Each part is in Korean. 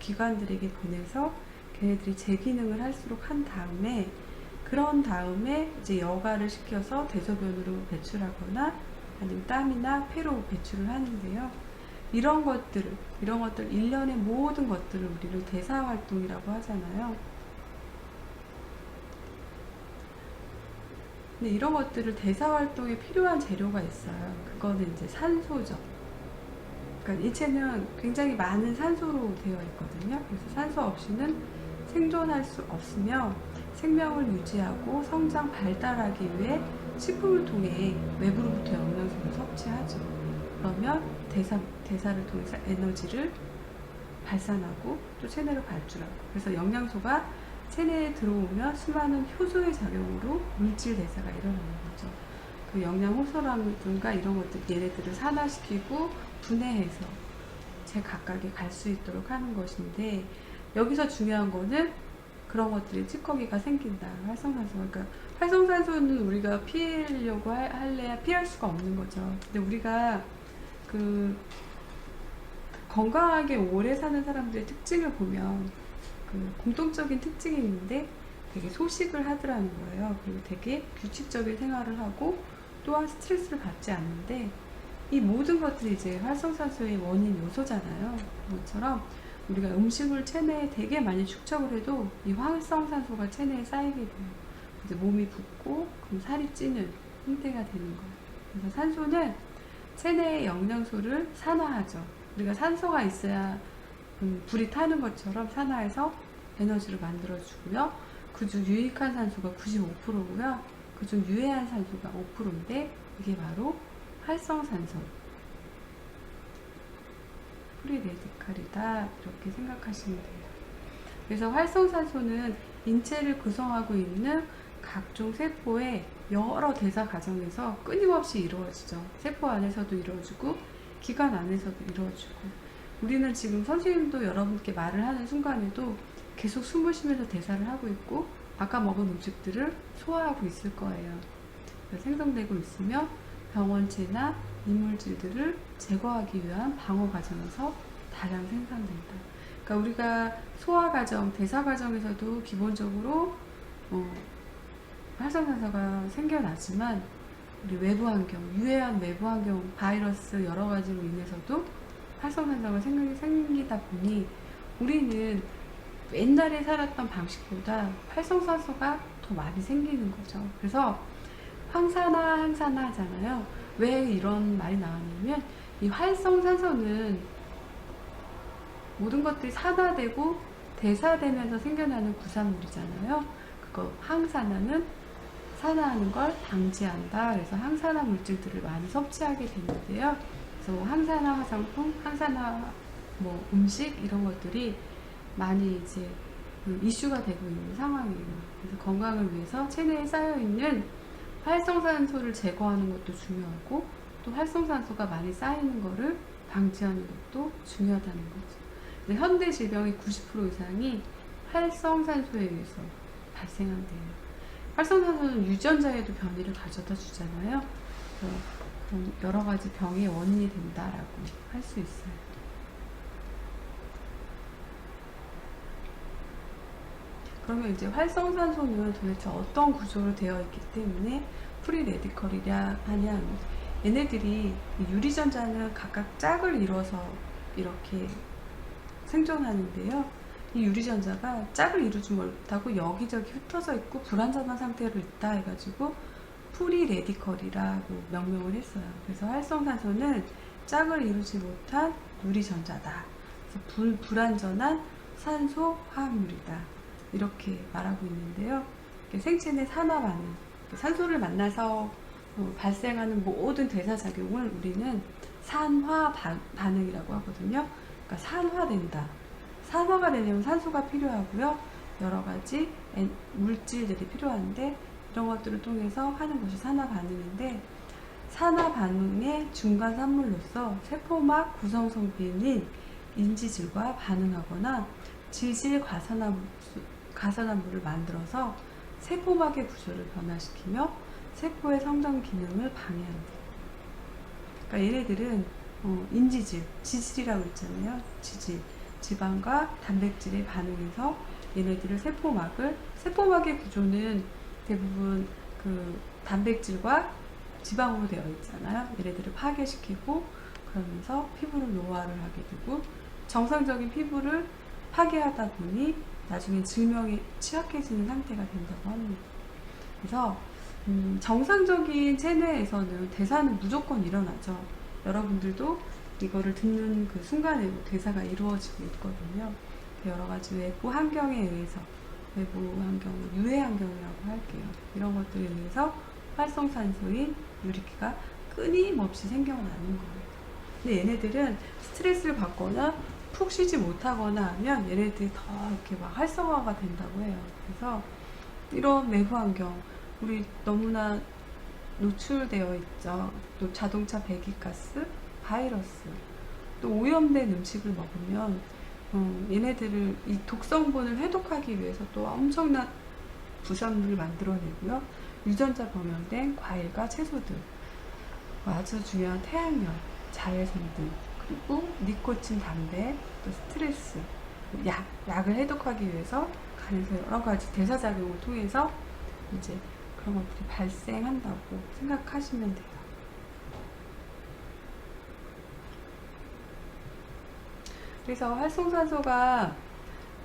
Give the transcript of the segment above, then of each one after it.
기관들에게 보내서 걔네들이 재기능을 할수록 한 다음에, 그런 다음에 이제 여과를 시켜서 대소변으로 배출하거나 아니면 땀이나 폐로 배출을 하는데요. 이런 것들 일련의 모든 것들을 우리는 대사활동이라고 하잖아요. 근데 이런 것들을 대사활동에 필요한 재료가 있어요. 그거는 이제 산소죠. 그러니까 인체는 굉장히 많은 산소로 되어 있거든요. 그래서 산소 없이는 생존할 수 없으며 생명을 유지하고 성장 발달하기 위해 식품을 통해 외부로부터 영양소를 섭취하죠. 그러면 대사를 통해서 에너지를 발산하고 또 체내로 발출하고, 그래서 영양소가 체내에 들어오면 수많은 효소의 작용으로 물질 대사가 일어나는 거죠. 그 영양 호소라든가 이런 것들, 얘네들을 산화시키고 분해해서 제각각에 갈 수 있도록 하는 것인데, 여기서 중요한 거는 그런 것들이 찌꺼기가 생긴다. 활성산소. 그러니까 활성산소는 우리가 피하려고 할래야 피할 수가 없는 거죠. 근데 우리가 그 건강하게 오래 사는 사람들의 특징을 보면 그 공통적인 특징이 있는데 되게 소식을 하더라는 거예요. 그리고 되게 규칙적인 생활을 하고 또한 스트레스를 받지 않는데, 이 모든 것들이 이제 활성산소의 원인 요소잖아요. 그것처럼 우리가 음식을 체내에 되게 많이 축적을 해도 이 활성산소가 체내에 쌓이게 돼요. 이제 몸이 붓고 그럼 살이 찌는 형태가 되는 거예요. 그래서 산소는 체내의 영양소를 산화하죠. 우리가 산소가 있어야 불이 타는 것처럼 산화해서 에너지를 만들어주고요. 그중 유익한 산소가 95%고요. 그중 유해한 산소가 5%인데 이게 바로 활성산소, 프리레디칼이다, 이렇게 생각하시면 돼요. 그래서 활성산소는 인체를 구성하고 있는 각종 세포의 여러 대사 과정에서 끊임없이 이루어지죠. 세포 안에서도 이루어지고 기관 안에서도 이루어지고, 우리는 지금 선생님도 여러분께 말을 하는 순간에도 계속 숨을 쉬면서 대사를 하고 있고 아까 먹은 음식들을 소화하고 있을 거예요. 생성되고 있으며 병원체나 이물질들을 제거하기 위한 방어 과정에서 다량 생산된다. 그러니까 우리가 소화 과정, 대사 과정에서도 기본적으로 활성산소가 생겨나지만 우리 외부 환경, 유해한 외부 환경, 바이러스 여러 가지로 인해서도 활성산소가 생기다 보니 우리는 옛날에 살았던 방식보다 활성산소가 더 많이 생기는 거죠. 그래서 항산화 하잖아요. 왜 이런 말이 나왔냐면, 이 활성산소는 모든 것들이 산화되고 대사되면서 생겨나는 구산물이잖아요. 그거 항산화는 산화하는 걸 방지한다. 그래서 항산화 물질들을 많이 섭취하게 되는데요. 그래서 항산화 화장품, 항산화 음식 이런 것들이 많이 이제 이슈가 되고 있는 상황이에요. 그래서 건강을 위해서 체내에 쌓여 있는 활성산소를 제거하는 것도 중요하고, 또 활성산소가 많이 쌓이는 거를 방지하는 것도 중요하다는 거죠. 근데 현대 질병의 90% 이상이 활성산소에 의해서 발생한대요. 활성산소는 유전자에도 변이를 가져다 주잖아요. 그래서 여러 가지 병의 원인이 된다라고 할 수 있어요. 그러면 이제 활성산소는 도대체 어떤 구조로 되어 있기 때문에 프리레디컬이냐 하냐, 얘네들이 유리전자는 각각 짝을 이뤄서 이렇게 생존하는데요. 이 유리전자가 짝을 이루지 못하고 여기저기 흩어져 있고 불안정한 상태로 있다 해가지고 프리레디컬이라고 명명을 했어요. 그래서 활성산소는 짝을 이루지 못한 유리전자다. 그래서 불완전한 산소 화합물이다. 이렇게 말하고 있는데요. 생체 내 산화 반응, 산소를 만나서 발생하는 모든 대사작용을 우리는 산화 반응이라고 하거든요. 그러니까 산화된다. 산화가 되려면 산소가 필요하고요. 여러 가지 물질들이 필요한데 이런 것들을 통해서 하는 것이 산화 반응인데, 산화 반응의 중간 산물로서 세포막 구성성 비인 인지질과 반응하거나 지질 가산화물을 만들어서 세포막의 구조를 변화시키며 세포의 성장 기능을 방해한다. 그러니까 얘네들은 인지질, 지질이라고 했잖아요. 지방과 단백질에 반응해서 얘네들을 세포막의 구조는 대부분 그 단백질과 지방으로 되어 있잖아요. 얘네들을 파괴시키고 그러면서 피부를 노화를 하게 되고 정상적인 피부를 파괴하다 보니 나중에 질병에 취약해지는 상태가 된다고 합니다. 그래서 정상적인 체내에서는 대사는 무조건 일어나죠. 여러분들도 이거를 듣는 그 순간에 대사가 이루어지고 있거든요. 여러 가지 외부 환경에 의해서, 외부 환경을 유해 환경이라고 할게요. 이런 것들에 의해서 활성산소인 유리기가 끊임없이 생겨나는 거예요. 근데 얘네들은 스트레스를 받거나 푹 쉬지 못하거나 하면 얘네들이 더 이렇게 막 활성화가 된다고 해요. 그래서 이런 외부 환경, 우리 너무나 노출되어 있죠. 또 자동차 배기가스, 바이러스, 또 오염된 음식을 먹으면 얘네들을 이 독성분을 해독하기 위해서 또 엄청난 부산물을 만들어내고요. 유전자 범용된 과일과 채소들, 아주 중요한 태양열, 자외선 등, 그리고 니코틴, 담배, 또 스트레스, 약을 해독하기 위해서 간에서 여러 가지 대사작용을 통해서 이제 그런 것들이 발생한다고 생각하시면 돼요. 그래서 활성산소가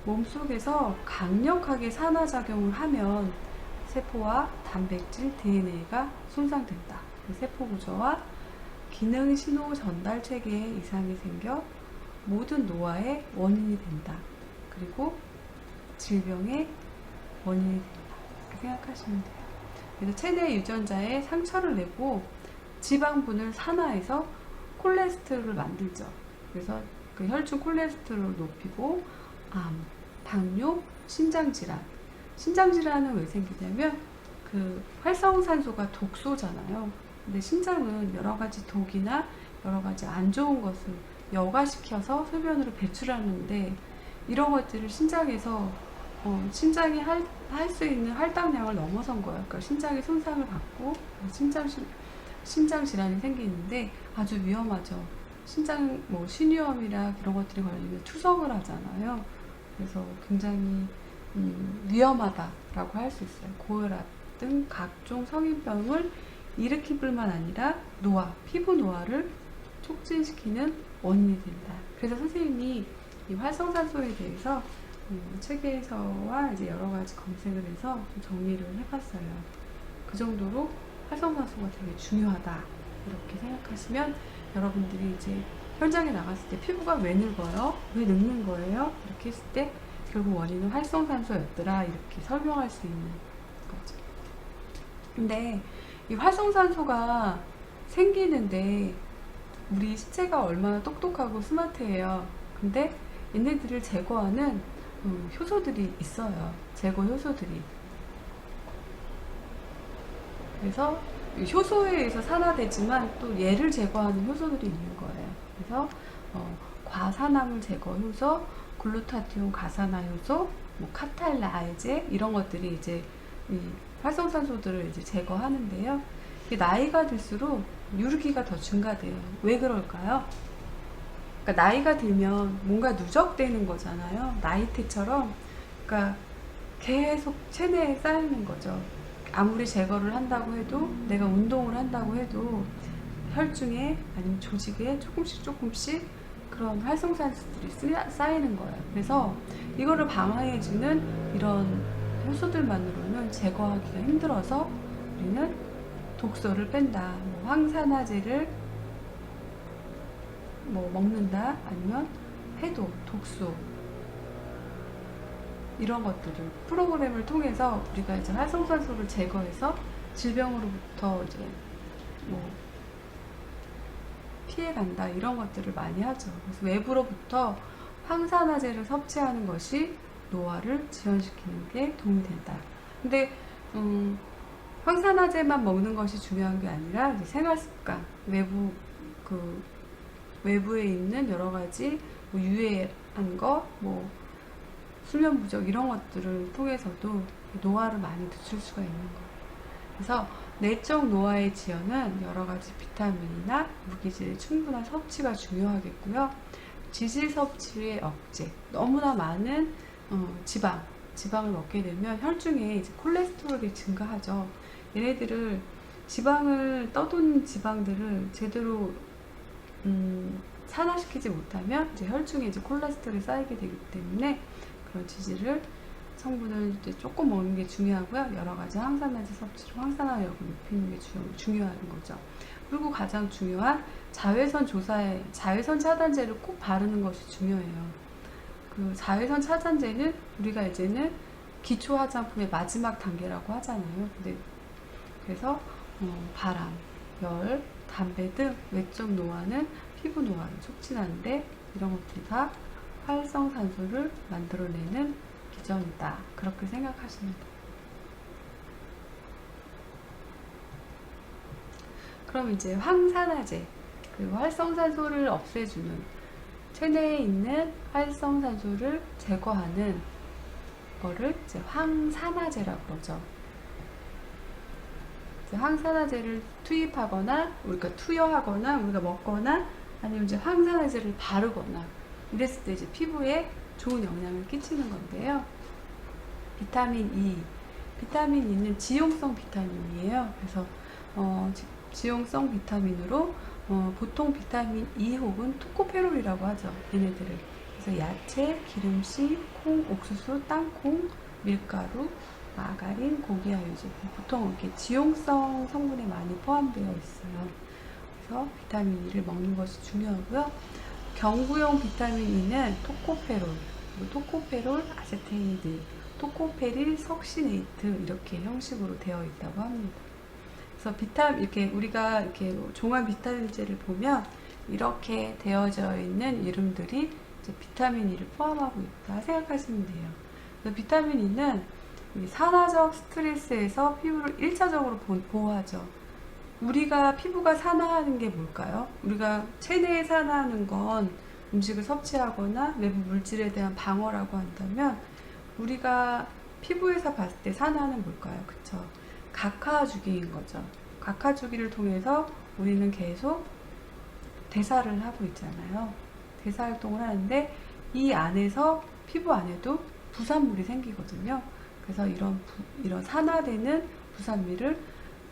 몸속에서 강력하게 산화작용을 하면 세포와 단백질, DNA가 손상된다. 세포 구조와 기능 신호 전달 체계에 이상이 생겨 모든 노화의 원인이 된다. 그리고 질병의 원인이 된다. 이렇게 생각하시면 돼요. 그래서 체내 유전자에 상처를 내고 지방분을 산화해서 콜레스테롤을 만들죠. 그래서 그 혈중 콜레스테롤을 높이고 암, 당뇨, 심장질환. 심장질환은 왜 생기냐면 그 활성산소가 독소잖아요. 근데 심장은 여러 가지 독이나 여러 가지 안 좋은 것을 여과시켜서 소변으로 배출하는데 이런 것들을 심장에서 심장이 할 수 있는 할당량을 넘어선 거예요. 그러니까 심장이 손상을 받고 심장 질환이 생기는데 아주 위험하죠. 심장 신유염이나 그런 것들이 걸리면 투석을 하잖아요. 그래서 굉장히 위험하다라고 할 수 있어요. 고혈압 등 각종 성인병을 일으킬 뿐만 아니라 피부 노화를 촉진시키는 원인이 된다. 그래서 선생님이 이 활성산소에 대해서 책에서와 이제 여러 가지 검색을 해서 좀 정리를 해봤어요. 그 정도로 활성산소가 되게 중요하다. 이렇게 생각하시면 여러분들이 이제 현장에 나갔을 때 피부가 왜 늙어요? 왜 늙는 거예요? 이렇게 했을 때 결국 원인은 활성산소였더라. 이렇게 설명할 수 있는 거죠. 근데 이 활성산소가 생기는데 우리 시체가 얼마나 똑똑하고 스마트해요. 근데 얘네들을 제거하는 효소들이 있어요. 제거 효소들이. 그래서 효소에 의해서 산화되지만 또 얘를 제거하는 효소들이 있는 거예요. 그래서 과산화물 제거 효소, 글루타티온 가산화 효소, 카탈라이제 이런 것들이 이제 이 활성산소들을 이제 제거하는데요. 나이가 들수록 유르기가 더 증가돼요. 왜 그럴까요? 그러니까 나이가 들면 뭔가 누적되는 거잖아요. 나이테처럼. 그러니까 계속 체내에 쌓이는 거죠. 아무리 제거를 한다고 해도, 내가 운동을 한다고 해도 혈중에 아니면 조직에 조금씩 그런 활성산소들이 쌓이는 거예요. 그래서 이거를 방어해주는 이런 효소들만으로는 제거하기가 힘들어서 우리는 독소를 뺀다. 황산화제를 먹는다. 아니면 해독, 독소 이런 것들을 프로그램을 통해서 우리가 이제 활성산소를 제거해서 질병으로부터 이제 피해간다. 이런 것들을 많이 하죠. 그래서 외부로부터 황산화제를 섭취하는 것이 노화를 지연시키는 게 도움이 된다. 근데 황산화제만 먹는 것이 중요한 게 아니라 이제 생활습관, 외부에 있는 여러 가지 유해한 것, 수면 부족 이런 것들을 통해서도 노화를 많이 늦출 수가 있는 거예요. 그래서 내적 노화의 지연은 여러 가지 비타민이나 무기질의 충분한 섭취가 중요하겠고요. 지질 섭취의 억제. 너무나 많은 지방을 먹게 되면 혈중에 이제 콜레스테롤이 증가하죠. 얘네들을 지방을 떠도는 지방들을 제대로 산화시키지 못하면 이제 혈중에 이제 콜레스테롤이 쌓이게 되기 때문에 그런 지질을 성분을 이제 조금 먹는 게 중요하고요. 여러 가지 항산화제 섭취로 항산화력을 높이는 게 중요한 거죠. 그리고 가장 중요한 자외선 차단제를 꼭 바르는 것이 중요해요. 그 자외선 차단제는 우리가 이제는 기초 화장품의 마지막 단계라고 하잖아요. 그래서 바람, 열, 담배 등 외적 노화는 피부 노화를 촉진하는데 이런 것들이 다 활성산소를 만들어내는 기전이다. 그렇게 생각하시면 돼요. 그럼 이제 황산화제, 그리고 활성산소를 없애주는, 체내에 있는 활성산소를 제거하는 거를 이제 황산화제라고 그러죠. 이제 황산화제를 투입하거나 우리가 투여하거나 우리가 먹거나 아니면 이제 황산화제를 바르거나 이랬을 때 이제 피부에 좋은 영향을 끼치는 건데요. 비타민 E는 지용성 비타민이에요. 그래서 지용성 비타민으로 보통 비타민 E 혹은 토코페롤이라고 하죠. 얘네들을. 그래서 야채, 기름씨, 콩, 옥수수, 땅콩, 밀가루, 마가린, 고기와유제 보통 이렇게 지용성 성분에 많이 포함되어 있어요. 그래서 비타민 E를 먹는 것이 중요하고요. 경구용 비타민 E는 토코페롤 아세테이드, 토코페릴 석시네이트 이렇게 형식으로 되어 있다고 합니다. 그래서 이렇게 우리가 이렇게 종합 비타민제를 보면 이렇게 되어져 있는 이름들이 이제 비타민 E를 포함하고 있다 생각하시면 돼요. 그래서 비타민 E는 산화적 스트레스에서 피부를 1차적으로 보호하죠. 우리가 피부가 산화하는 게 뭘까요? 우리가 체내에 산화하는 건 음식을 섭취하거나 외부 물질에 대한 방어라고 한다면 우리가 피부에서 봤을 때 산화는 뭘까요? 그쵸? 각하주기인 거죠. 각하주기를 통해서 우리는 계속 대사를 하고 있잖아요. 대사 활동을 하는데 이 안에서 피부 안에도 부산물이 생기거든요. 그래서 이런 산화되는 부산물을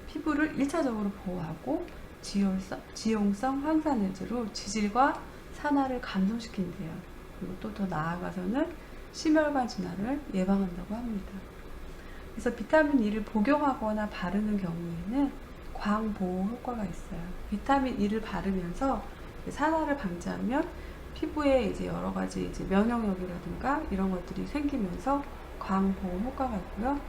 피부를 1차적으로 보호하고 지용성 황산화제로 지질과 산화를 감소시킨대요. 그리고 또 더 나아가서는 심혈관 질환을 예방한다고 합니다. 그래서 비타민 E를 복용하거나 바르는 경우에는 광보호 효과가 있어요. 비타민 E를 바르면서 산화를 방지하면 피부에 이제 여러 가지 이제 면역력이라든가 이런 것들이 생기면서 광보호 효과가 있고요.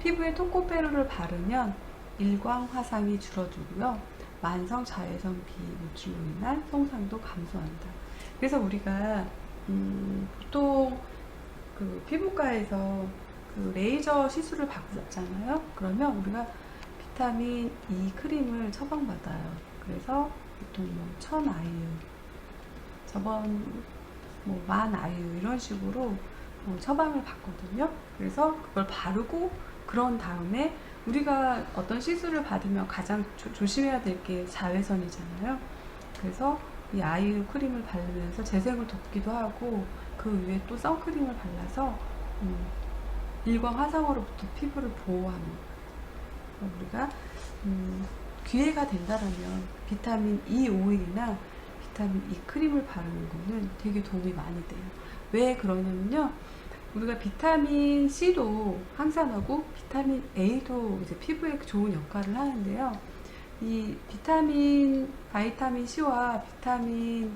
피부에 토코페롤을 바르면 일광 화상이 줄어들고요. 만성 자외선 비 노출로 인한 손상도 감소한다. 그래서 우리가 보통 그 피부과에서 그 레이저 시술을 받잖아요. 그러면 우리가 비타민 E 크림을 처방받아요. 그래서 보통 1000IU, 저번 10,000IU 이런 식으로 처방을 받거든요. 그래서 그걸 바르고 그런 다음에 우리가 어떤 시술을 받으면 가장 조심해야 될 게 자외선이잖아요. 그래서 이 아이유 크림을 바르면서 재생을 돕기도 하고 그 위에 또 선크림을 발라서 일광 화상으로부터 피부를 보호하는 거예요. 우리가 기회가 된다라면 비타민 E 오일이나 비타민 E 크림을 바르는 거는 되게 도움이 많이 돼요. 왜 그러냐면요. 우리가 비타민 C도 항산화고 비타민 A도 이제 피부에 좋은 역할을 하는데요. 이 바이타민 C와 비타민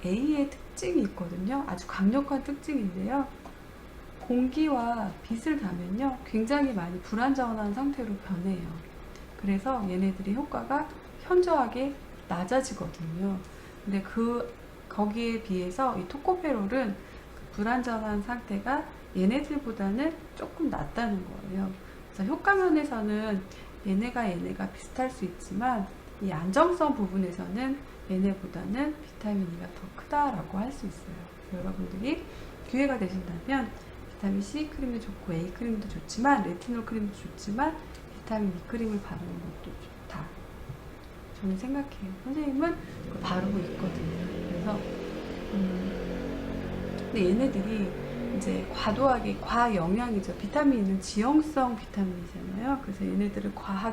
A의 특징이 있거든요. 아주 강력한 특징인데요. 공기와 빛을 닿으면요. 굉장히 많이 불안정한 상태로 변해요. 그래서 얘네들의 효과가 현저하게 낮아지거든요. 근데 거기에 비해서 이 토코페롤은 불안정한 상태가 얘네들보다는 조금 낫다는 거예요. 그래서 효과 면에서는 얘네가 비슷할 수 있지만 이 안정성 부분에서는 얘네보다는 비타민 E가 더 크다라고 할 수 있어요. 여러분들이 기회가 되신다면 비타민 C 크림도 좋고 A 크림도 좋지만 레티놀 크림도 좋지만 비타민 E 크림을 바르는 것도 좋다. 저는 생각해요. 선생님은 그거 바르고 있거든요. 그래서 근데 얘네들이 이제 과도하게 과영양이죠. 비타민은 지용성 비타민이잖아요. 그래서 얘네들을 과하게